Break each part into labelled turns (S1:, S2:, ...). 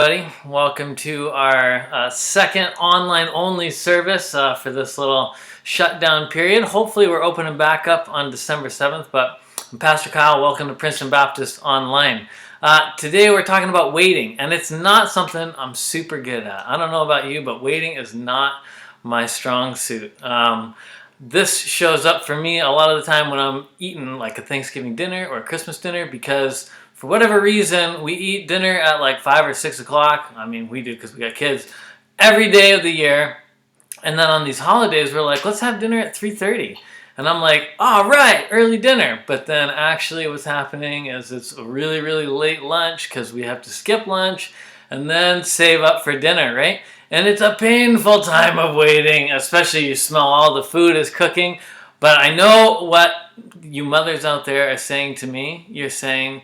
S1: Everybody, welcome to our second online only service for this little shutdown period. Hopefully we're opening back up on December 7th, but I'm Pastor Kyle. Welcome to Princeton Baptist Online. Today we're talking about waiting, and it's not something I'm super good at. I don't know about you, but waiting is not my strong suit. This shows up for me a lot of the time when I'm eating like a Thanksgiving dinner or a Christmas dinner, because for whatever reason, we eat dinner at like 5 or 6 o'clock. I mean, we do because we got kids every day of the year. And then on these holidays, we're like, let's have dinner at 3:30. And I'm like, all right, early dinner. But then actually what's happening is it's a really, really late lunch because we have to skip lunch and then save up for dinner, right? And it's a painful time of waiting, especially you smell all the food is cooking. But I know what you mothers out there are saying to me. You're saying,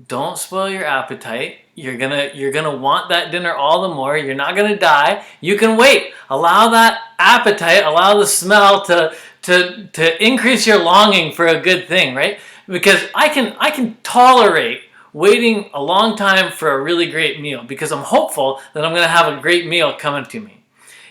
S1: don't spoil your appetite. You're gonna want that dinner all the more. You're not gonna die. You can wait. Allow that appetite, allow the smell to increase your longing for a good thing, right? Because I can tolerate waiting a long time for a really great meal because I'm hopeful that I'm gonna have a great meal coming to me.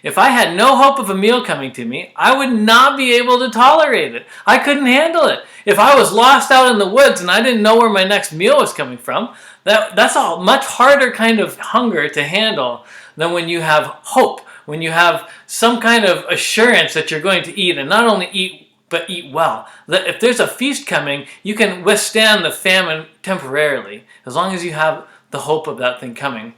S1: If I had no hope of a meal coming to me, I would not be able to tolerate it. I couldn't handle it. If I was lost out in the woods and I didn't know where my next meal was coming from, that's a much harder kind of hunger to handle than when you have hope, when you have some kind of assurance that you're going to eat, and not only eat, but eat well. That if there's a feast coming, you can withstand the famine temporarily, as long as you have the hope of that thing coming.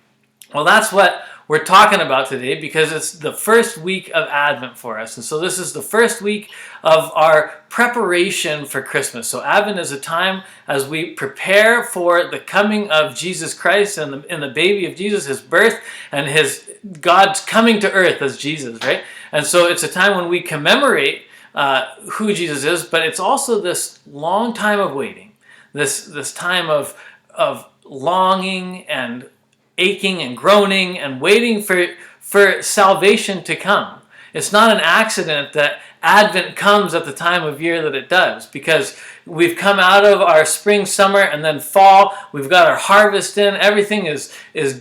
S1: Well, that's what we're talking about today, because it's the first week of Advent for us. And so this is the first week of our preparation for Christmas. So Advent is a time as we prepare for the coming of Jesus Christ and the baby of Jesus, his birth, and his God's coming to earth as Jesus, right? And so it's a time when we commemorate who Jesus is, but it's also this long time of waiting, this time of longing and aching and groaning and waiting for salvation to come. It's not an accident that Advent comes at the time of year that it does, because we've come out of our spring, summer, and then fall. We've got our harvest in. Everything is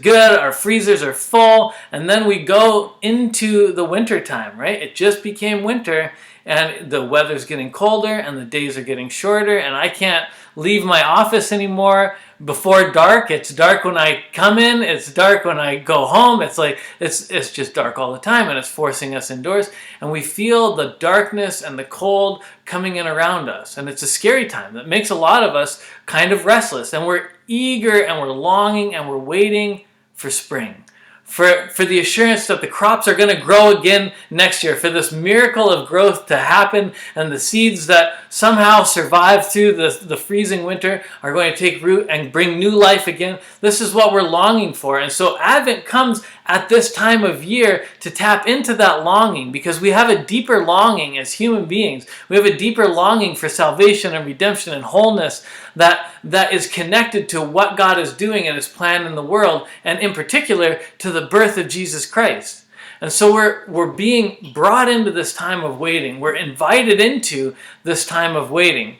S1: good. Our freezers are full. And then we go into the winter time, right? It just became winter, and the weather's getting colder and the days are getting shorter, and I can't leave my office anymore before dark. It's dark when I come in, it's dark when I go home. It's like it's just dark all the time, and it's forcing us indoors, and we feel the darkness and the cold coming in around us, and it's a scary time that makes a lot of us kind of restless, and we're eager and we're longing and we're waiting for spring. For the assurance that the crops are going to grow again next year, for this miracle of growth to happen, and the seeds that somehow survive through the freezing winter are going to take root and bring new life again. This is what we're longing for. And so Advent comes at this time of year to tap into that longing, because we have a deeper longing as human beings. We have a deeper longing for salvation and redemption and wholeness that is connected to what God is doing in his plan in the world, and in particular to the birth of Jesus Christ. And so we're being brought into this time of waiting. We're invited into this time of waiting.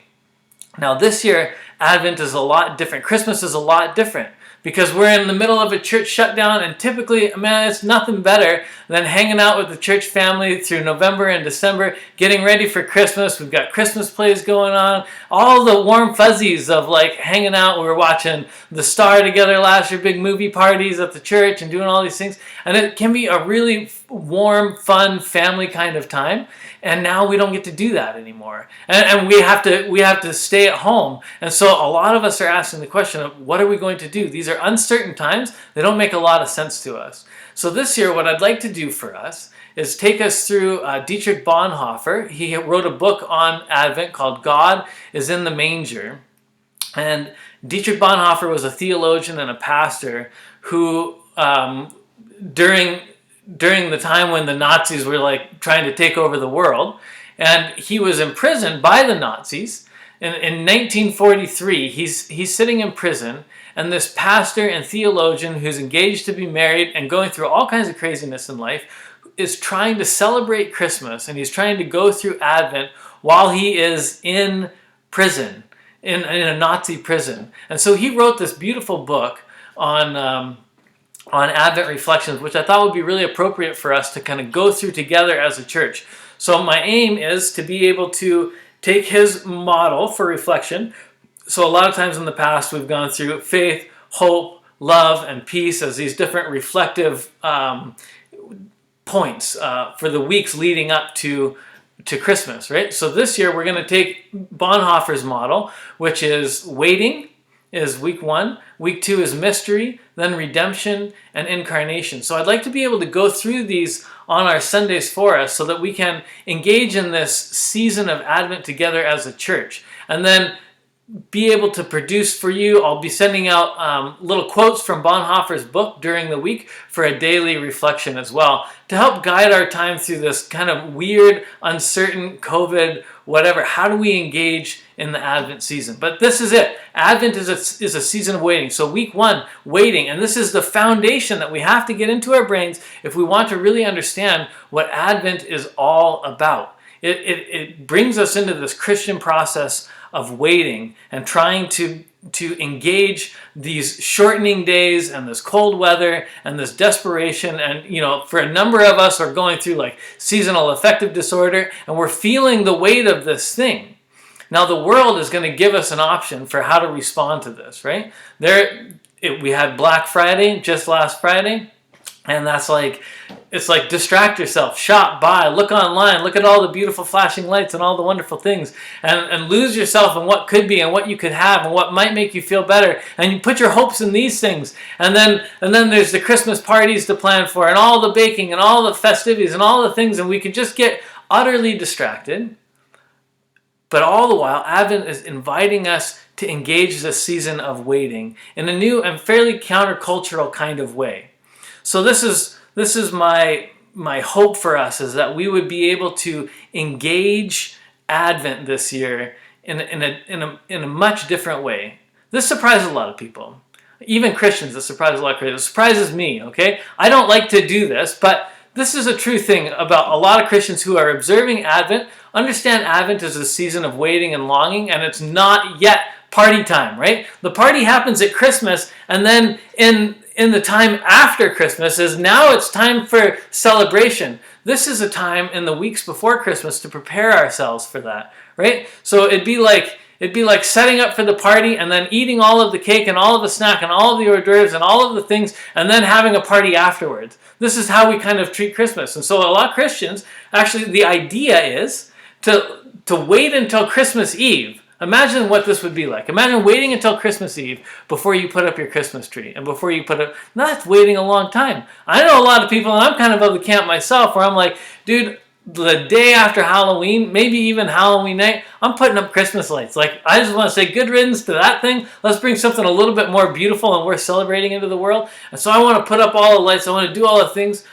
S1: Now this year, Advent is a lot different. Christmas is a lot different, because we're in the middle of a church shutdown, and typically, man, it's nothing better than hanging out with the church family through November and December, getting ready for Christmas. We've got Christmas plays going on, all the warm fuzzies of like hanging out. We were watching The Star together last year, big movie parties at the church and doing all these things. And it can be a really warm, fun, family kind of time. And now we don't get to do that anymore. And we have to stay at home. And so a lot of us are asking the question of, what are we going to do? These are uncertain times. They don't make a lot of sense to us. So this year, what I'd like to do for us is take us through Dietrich Bonhoeffer. He wrote a book on Advent called God is in the Manger. And Dietrich Bonhoeffer was a theologian and a pastor who, during the time when the Nazis were like trying to take over the world, and he was imprisoned by the Nazis. In 1943, he's sitting in prison, and this pastor and theologian who's engaged to be married and going through all kinds of craziness in life is trying to celebrate Christmas, and he's trying to go through Advent while he is in prison, in a Nazi prison. And so he wrote this beautiful book on on Advent reflections, which I thought would be really appropriate for us to kind of go through together as a church. So my aim is to be able to take his model for reflection. So a lot of times in the past, we've gone through faith, hope, love, and peace as these different reflective points for the weeks leading up to Christmas, right? So this year we're going to take Bonhoeffer's model, which is waiting is week 1, week 2 is mystery, then redemption and incarnation. So I'd like to be able to go through these on our Sundays for us so that we can engage in this season of Advent together as a church. And then be able to produce for you. I'll be sending out little quotes from Bonhoeffer's book during the week for a daily reflection as well to help guide our time through this kind of weird, uncertain COVID, whatever. How do we engage in the Advent season? But this is it. Advent is a season of waiting. So week 1, waiting. And this is the foundation that we have to get into our brains if we want to really understand what Advent is all about. It brings us into this Christian process of waiting and trying to engage these shortening days and this cold weather and this desperation. And, for a number of us are going through like seasonal affective disorder and we're feeling the weight of this thing. Now the world is going to give us an option for how to respond to this, right? We had Black Friday just last Friday. And it's like distract yourself, shop, buy, look online, look at all the beautiful flashing lights and all the wonderful things, and lose yourself in what could be and what you could have and what might make you feel better. And you put your hopes in these things. And then there's the Christmas parties to plan for and all the baking and all the festivities and all the things, and we could just get utterly distracted. But all the while, Advent is inviting us to engage this season of waiting in a new and fairly countercultural kind of way. So this is my hope for us, is that we would be able to engage Advent this year in a much different way. This surprises a lot of people, even Christians. This surprises a lot of Christians. It surprises me. Okay, I don't like to do this, but this is a true thing about a lot of Christians who are observing Advent. Understand Advent is a season of waiting and longing, and it's not yet party time, right? The party happens at Christmas, and then in the time after Christmas is now it's time for celebration. This is a time in the weeks before Christmas to prepare ourselves for that, right? So it'd be like setting up for the party and then eating all of the cake and all of the snack and all of the hors d'oeuvres and all of the things and then having a party afterwards. This is how we kind of treat Christmas. And so a lot of Christians, actually the idea is to wait until Christmas Eve. Imagine what this would be like. Imagine waiting until Christmas Eve before you put up your Christmas tree and before you put up. That's waiting a long time. I know a lot of people, and I'm kind of the camp myself, where I'm like, dude, the day after Halloween, maybe even Halloween night, I'm putting up Christmas lights. Like, I just want to say good riddance to that thing. Let's bring something a little bit more beautiful and worth celebrating into the world. And so I want to put up all the lights. I want to do all the things.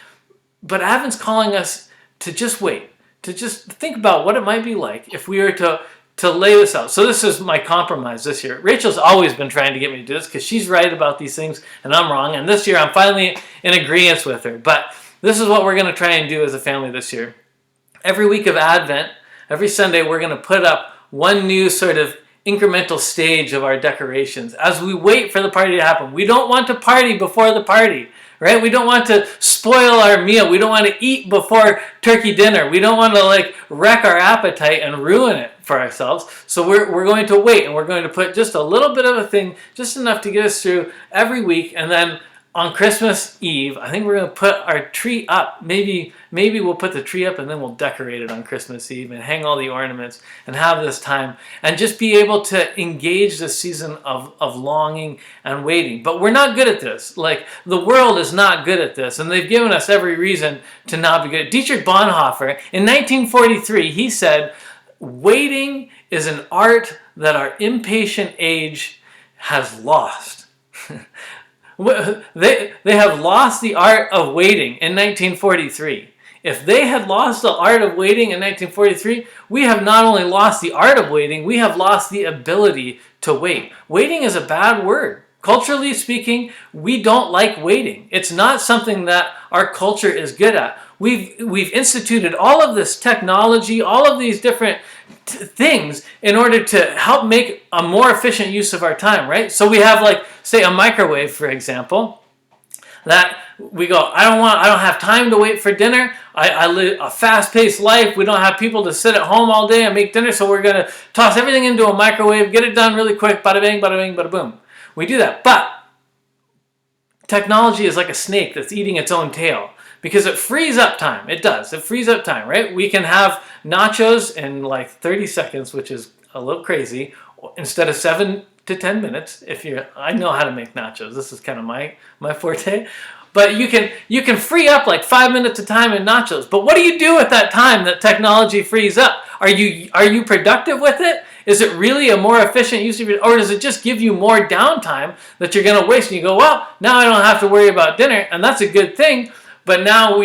S1: But Advent's calling us to just wait, to just think about what it might be like if we were to lay this out. So this is my compromise this year. Rachel's always been trying to get me to do this because she's right about these things and I'm wrong. And this year I'm finally in agreement with her. But this is what we're going to try and do as a family this year. Every week of Advent, every Sunday, we're going to put up one new sort of incremental stage of our decorations as we wait for the party to happen. We don't want to party before the party, right? We don't want to spoil our meal. We don't want to eat before turkey dinner. We don't want to wreck our appetite and ruin it for ourselves. So we're going to wait, and we're going to put just a little bit of a thing, just enough to get us through every week. And then on Christmas Eve, I think we're going to put our tree up. Maybe we'll put the tree up and then we'll decorate it on Christmas Eve and hang all the ornaments and have this time and just be able to engage this season of longing and waiting. But we're not good at this. Like, the world is not good at this, and they've given us every reason to not be good. Dietrich Bonhoeffer, in 1943, he said, "Waiting is an art that our impatient age has lost." They have lost the art of waiting in 1943. If they had lost the art of waiting in 1943, we have not only lost the art of waiting, we have lost the ability to wait. Waiting is a bad word. Culturally speaking, we don't like waiting. It's not something that our culture is good at. We've instituted all of this technology, all of these different things in order to help make a more efficient use of our time, right? So we have, say, a microwave, for example. that we go, I don't have time to wait for dinner. I live a fast-paced life. We don't have people to sit at home all day and make dinner, so we're going to toss everything into a microwave, get it done really quick, bada bing, bada boom. We do that. But technology is like a snake that's eating its own tail because it frees up time. It does. It frees up time, right? We can have nachos in like 30 seconds, which is a little crazy, instead of 7 to 10 minutes. I know how to make nachos. This is kind of my forte. But you can free up like 5 minutes of time in nachos. But what do you do with that time that technology frees up? Are you productive with it? Is it really a more efficient use of it, or does it just give you more downtime that you're going to waste? And you go, well, now I don't have to worry about dinner, and that's a good thing. But now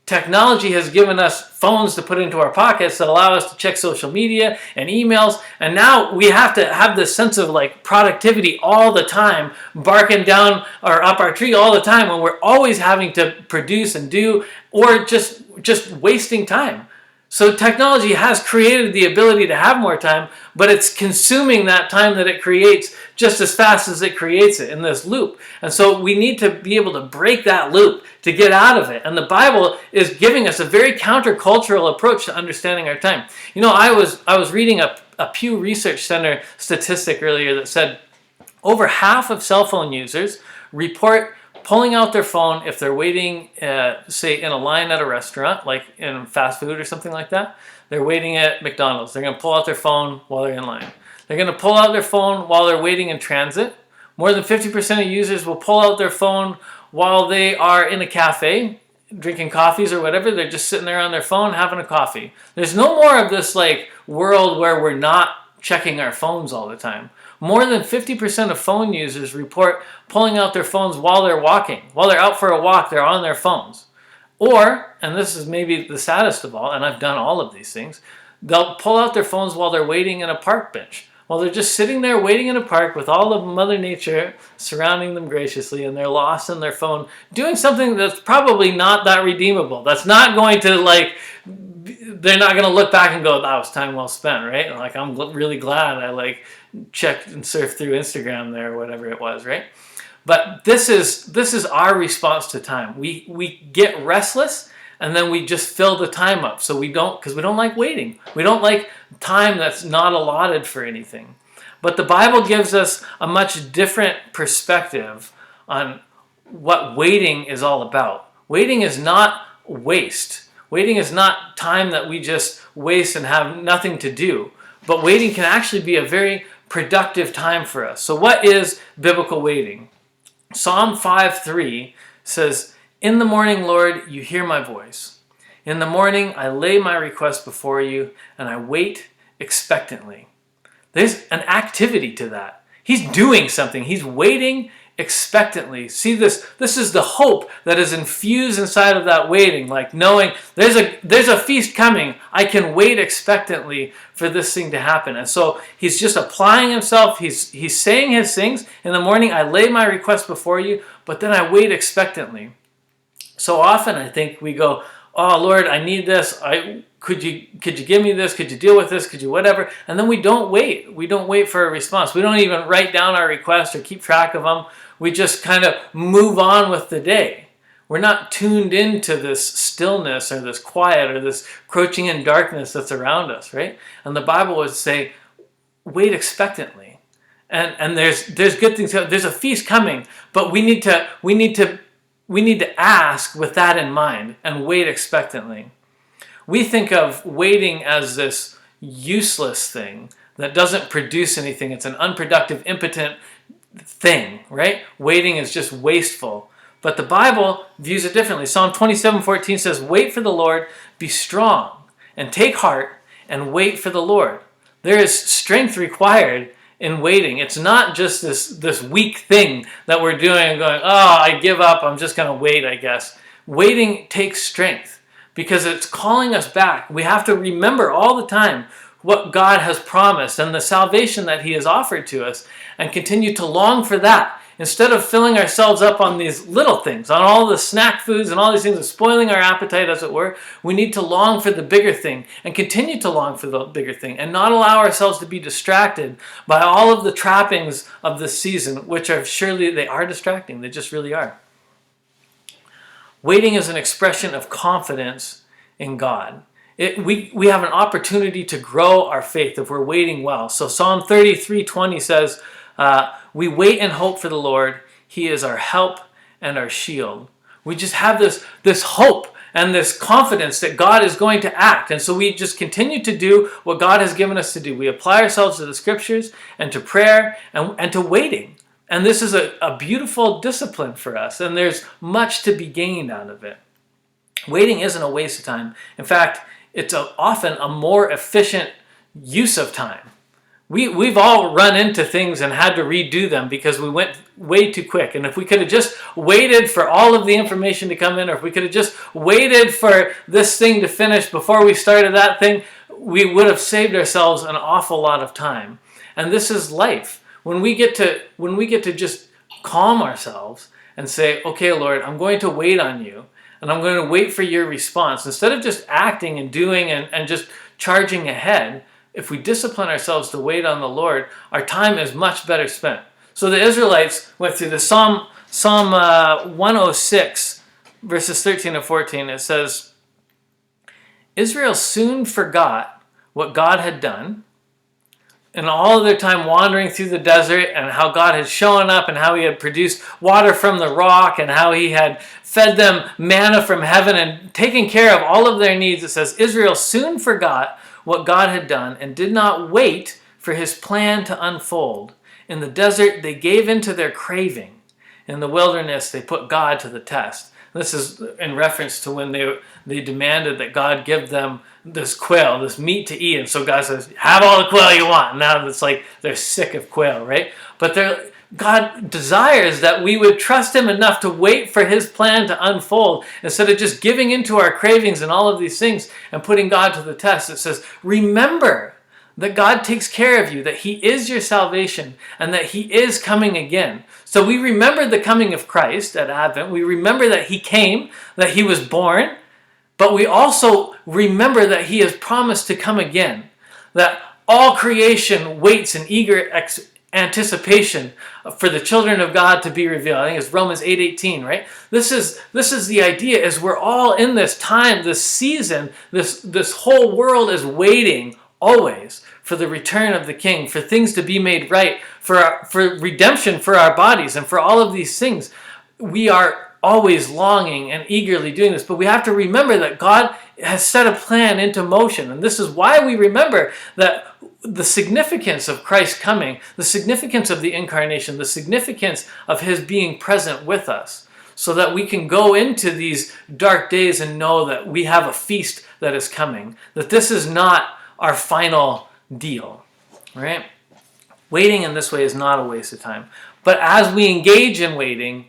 S1: technology has given us phones to put into our pockets that allow us to check social media and emails, and now we have to have this sense of like productivity all the time, barking down or up our tree all the time, when we're always having to produce and do, or just wasting time. So technology has created the ability to have more time, but it's consuming that time that it creates just as fast as it creates it in this loop. And so we need to be able to break that loop to get out of it. And the Bible is giving us a very countercultural approach to understanding our time. You know, I was reading a Pew Research Center statistic earlier that said over half of cell phone users report pulling out their phone if they're waiting, say, in a line at a restaurant, like in fast food or something like that. They're waiting at McDonald's. They're going to pull out their phone while they're in line. They're going to pull out their phone while they're waiting in transit. More than 50% of users will pull out their phone while they are in a cafe, drinking coffees or whatever. They're just sitting there on their phone having a coffee. There's no more of this like world where we're not checking our phones all the time. More than 50% of phone users report pulling out their phones while they're walking. While they're out for a walk, they're on their phones. Or, and this is maybe the saddest of all, and I've done all of these things, they'll pull out their phones while they're waiting in a park bench. While they're just sitting there waiting in a park with all of Mother Nature surrounding them graciously, and they're lost in their phone, doing something that's probably not that redeemable. That's not going to they're not going to look back and go, that was time well spent, right? Like, I'm really glad I checked and surfed through Instagram there or whatever it was, right? But this is our response to time. We get restless, and then we just fill the time up. So because we don't like waiting. We don't like time that's not allotted for anything. But the Bible gives us a much different perspective on what waiting is all about. Waiting is not waste. Waiting is not time that we just waste and have nothing to do. But waiting can actually be a very productive time for us. So what is biblical waiting? Psalm 5:3 says, "In the morning, Lord, you hear my voice. In the morning, I lay my request before you, and I wait expectantly." There's an activity to that. He's doing something. He's waiting expectantly. See, this is the hope that is infused inside of that waiting, like knowing there's a feast coming. I can wait expectantly for this thing to happen. And so he's just applying himself. He's saying his things. In the morning, I lay my request before you, but then I wait expectantly. So often I think we go, oh Lord, I need this. Could you give me this? Could you deal with this? Could you whatever? And then we don't wait. We don't wait for a response. We don't even write down our requests or keep track of them. We just kind of move on with the day. We're not tuned into this stillness or this quiet or this crouching in darkness that's around us, right? And the Bible would say, wait expectantly. And there's good things. There's a feast coming, but we need to ask with that in mind and wait expectantly. We think of waiting as this useless thing that doesn't produce anything. It's an unproductive, impotent thing, right? Waiting is just wasteful. But the Bible views it differently. Psalm 27:14 says, "Wait for the Lord, be strong, and take heart, and wait for the Lord." There is strength required in waiting. It's not just this weak thing that we're doing and going, oh, I give up, I'm just going to wait, I guess. Waiting takes strength because it's calling us back. We have to remember all the time what God has promised and the salvation that He has offered to us and continue to long for that. Instead of filling ourselves up on these little things, on all the snack foods and all these things, and spoiling our appetite, as it were, we need to long for the bigger thing and continue to long for the bigger thing and not allow ourselves to be distracted by all of the trappings of this season, which are surely, they are distracting. They just really are. Waiting is an expression of confidence in God. We have an opportunity to grow our faith if we're waiting well. So Psalm 33:20 says, we wait and hope for the Lord. He is our help and our shield. We just have this hope and this confidence that God is going to act. And so we just continue to do what God has given us to do. We apply ourselves to the scriptures and to prayer and to waiting. And this is a beautiful discipline for us. And there's much to be gained out of it. Waiting isn't a waste of time. In fact, it's often a more efficient use of time. We've all run into things and had to redo them because we went way too quick. And if we could have just waited for all of the information to come in, or if we could have just waited for this thing to finish before we started that thing, we would have saved ourselves an awful lot of time. And this is life. When we get to just calm ourselves and say, okay, Lord, I'm going to wait on you, and I'm going to wait for your response. Instead of just acting and doing and just charging ahead, if we discipline ourselves to wait on the Lord, our time is much better spent. So the Israelites went through the Psalm 106, verses 13 and 14. It says, Israel soon forgot what God had done, and all of their time wandering through the desert, and how God had shown up, and how he had produced water from the rock, and how he had fed them manna from heaven and taken care of all of their needs. It says, Israel soon forgot what God had done and did not wait for his plan to unfold. In the desert, they gave in to their craving. In the wilderness, they put God to the test. This is in reference to when they demanded that God give them this quail, this meat to eat. And so God says, have all the quail you want. Now it's like they're sick of quail, right? But God desires that we would trust him enough to wait for his plan to unfold instead of just giving into our cravings and all of these things and putting God to the test. It says, remember that God takes care of you, that he is your salvation, and that he is coming again. So we remember the coming of Christ at Advent. We remember that he came, that he was born, but we also remember that he has promised to come again, that all creation waits in eager anticipation for the children of God to be revealed. I think it's Romans 8:18, right? This is the idea, is we're all in this time, this season, this whole world is waiting always for the return of the King, for things to be made right, for redemption for our bodies, and for all of these things. We are always longing and eagerly doing this, but we have to remember that God has set a plan into motion, and this is why we remember that the significance of Christ coming, the significance of the incarnation, the significance of his being present with us, so that we can go into these dark days and know that we have a feast that is coming, that this is not our final deal, right? Waiting in this way is not a waste of time. But as we engage in waiting,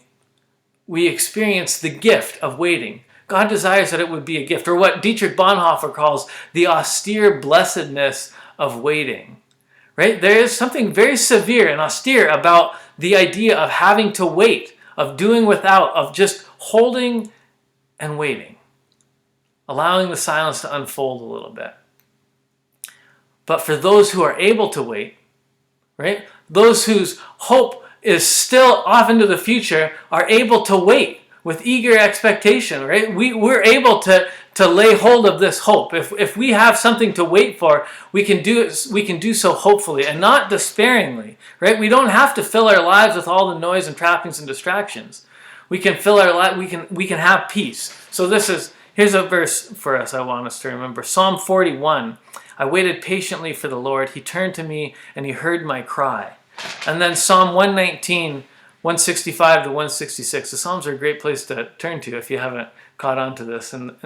S1: we experience the gift of waiting. God desires that it would be a gift, or what Dietrich Bonhoeffer calls the austere blessedness of waiting, right? There is something very severe and austere about the idea of having to wait, of doing without, of just holding and waiting, allowing the silence to unfold a little bit. But for those who are able to wait, right? Those whose hope is still off into the future are able to wait with eager expectation, right? We're able to lay hold of this hope. If we have something to wait for, we can do so hopefully and not despairingly, right? We don't have to fill our lives with all the noise and trappings and distractions. We can fill our life. We can have peace. So here's a verse for us. I want us to remember Psalm 41. I waited patiently for the Lord. He turned to me and he heard my cry. And then Psalm 119, 165 to 166. The Psalms are a great place to turn to if you haven't caught on to this in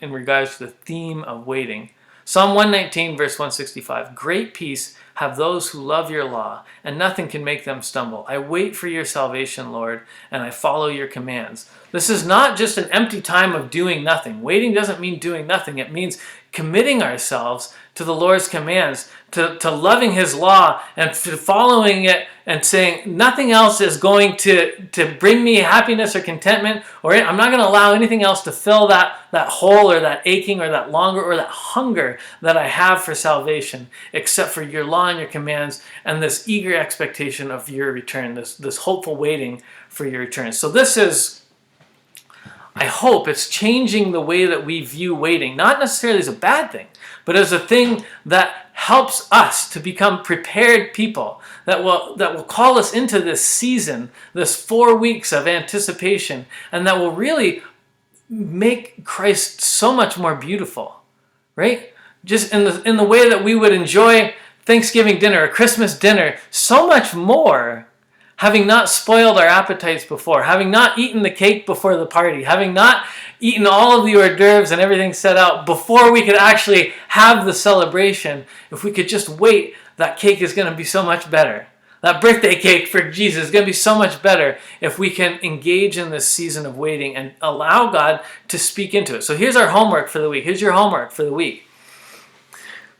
S1: regards to the theme of waiting. Psalm 119, verse 165. Great peace have those who love your law, and nothing can make them stumble. I wait for your salvation, Lord, and I follow your commands. This is not just an empty time of doing nothing. Waiting doesn't mean doing nothing. It means committing ourselves to the Lord's commands, to loving his law and to following it and saying nothing else is going to bring me happiness or contentment, or I'm not going to allow anything else to fill that hole or that aching or that longer or that hunger that I have for salvation, except for your law and your commands and this eager expectation of your return, this hopeful waiting for your return. So this is, I hope it's changing the way that we view waiting, not necessarily as a bad thing, but as a thing that helps us to become prepared people, that will call us into this season, this 4 weeks of anticipation, and that will really make Christ so much more beautiful, right? Just in the way that we would enjoy Thanksgiving dinner or Christmas dinner so much more, having not spoiled our appetites before, having not eaten the cake before the party, having not eaten all of the hors d'oeuvres and everything set out before we could actually have the celebration. If we could just wait, that cake is going to be so much better. That birthday cake for Jesus is going to be so much better if we can engage in this season of waiting and allow God to speak into it. So here's our homework for the week. Here's your homework for the week.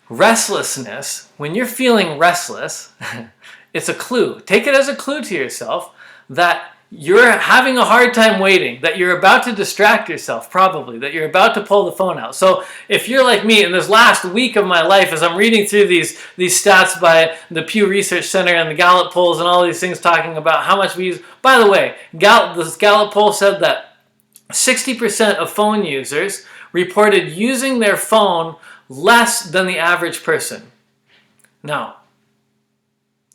S1: Restlessness, when you're feeling restless, it's a clue. Take it as a clue to yourself that you're having a hard time waiting, that you're about to distract yourself, probably, that you're about to pull the phone out. So if you're like me in this last week of my life, as I'm reading through these stats by the Pew Research Center and the Gallup polls and all these things talking about how much we use. By the way, this Gallup poll said that 60% of phone users reported using their phone less than the average person. Now,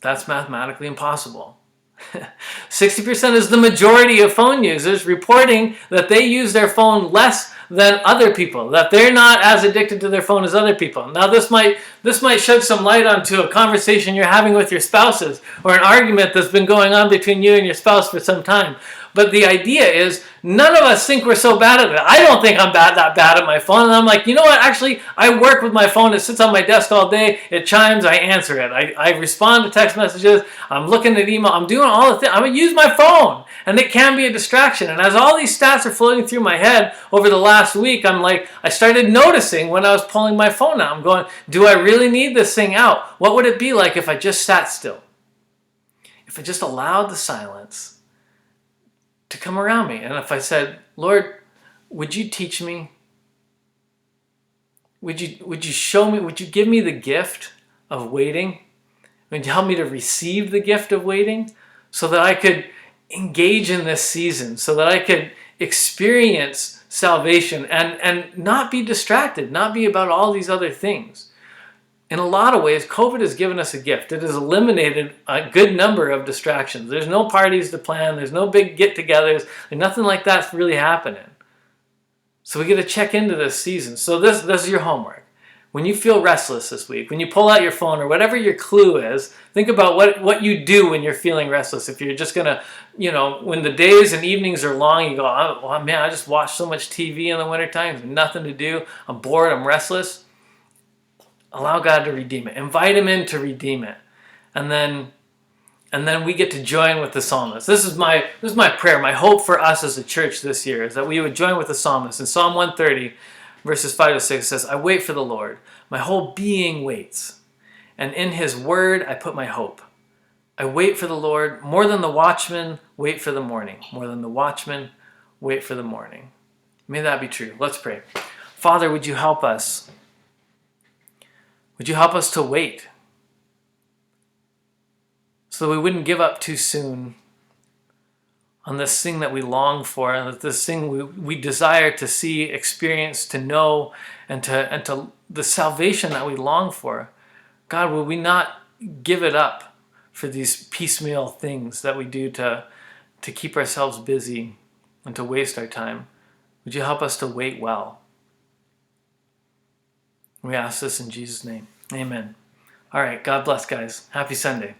S1: that's mathematically impossible. 60% is the majority of phone users reporting that they use their phone less than other people, that they're not as addicted to their phone as other people. Now this might shed some light onto a conversation you're having with your spouses, or an argument that's been going on between you and your spouse for some time. But the idea is, none of us think we're so bad at it. I don't think I'm that bad at my phone. And I'm like, you know what? Actually, I work with my phone. It sits on my desk all day. It chimes. I answer it. I respond to text messages. I'm looking at email. I'm doing all the things. I'm going to use my phone. And it can be a distraction. And as all these stats are floating through my head over the last week, I'm like, I started noticing when I was pulling my phone out. I'm going, do I really need this thing out? What would it be like if I just sat still? If I just allowed the silence to come around me. And if I said, Lord, would you teach me? Would you show me? Would you give me the gift of waiting? Would you help me to receive the gift of waiting so that I could engage in this season, so that I could experience salvation and not be distracted, not be about all these other things? In a lot of ways, COVID has given us a gift. It has eliminated a good number of distractions. There's no parties to plan. There's no big get-togethers. There's nothing like that's really happening. So we get to check into this season. So this is your homework. When you feel restless this week, when you pull out your phone or whatever your clue is, think about what you do when you're feeling restless. If you're just going to, when the days and evenings are long, you go, oh, man, I just watch so much TV in the wintertime. There's nothing to do. I'm bored. I'm restless. Allow God to redeem it. Invite him in to redeem it. And then we get to join with the psalmist. This is my prayer. My hope for us as a church this year is that we would join with the psalmist. In Psalm 130, verses 5 to 6 says, I wait for the Lord. My whole being waits. And in his word I put my hope. I wait for the Lord. More than the watchmen, wait for the morning. More than the watchmen, wait for the morning. May that be true. Let's pray. Father, would you help us? Would you help us to wait so that we wouldn't give up too soon on this thing that we long for, and this thing we desire to see, experience, to know, and to the salvation that we long for? God, will we not give it up for these piecemeal things that we do to keep ourselves busy and to waste our time? Would you help us to wait well? We ask this in Jesus' name. Amen. All right. God bless, guys. Happy Sunday.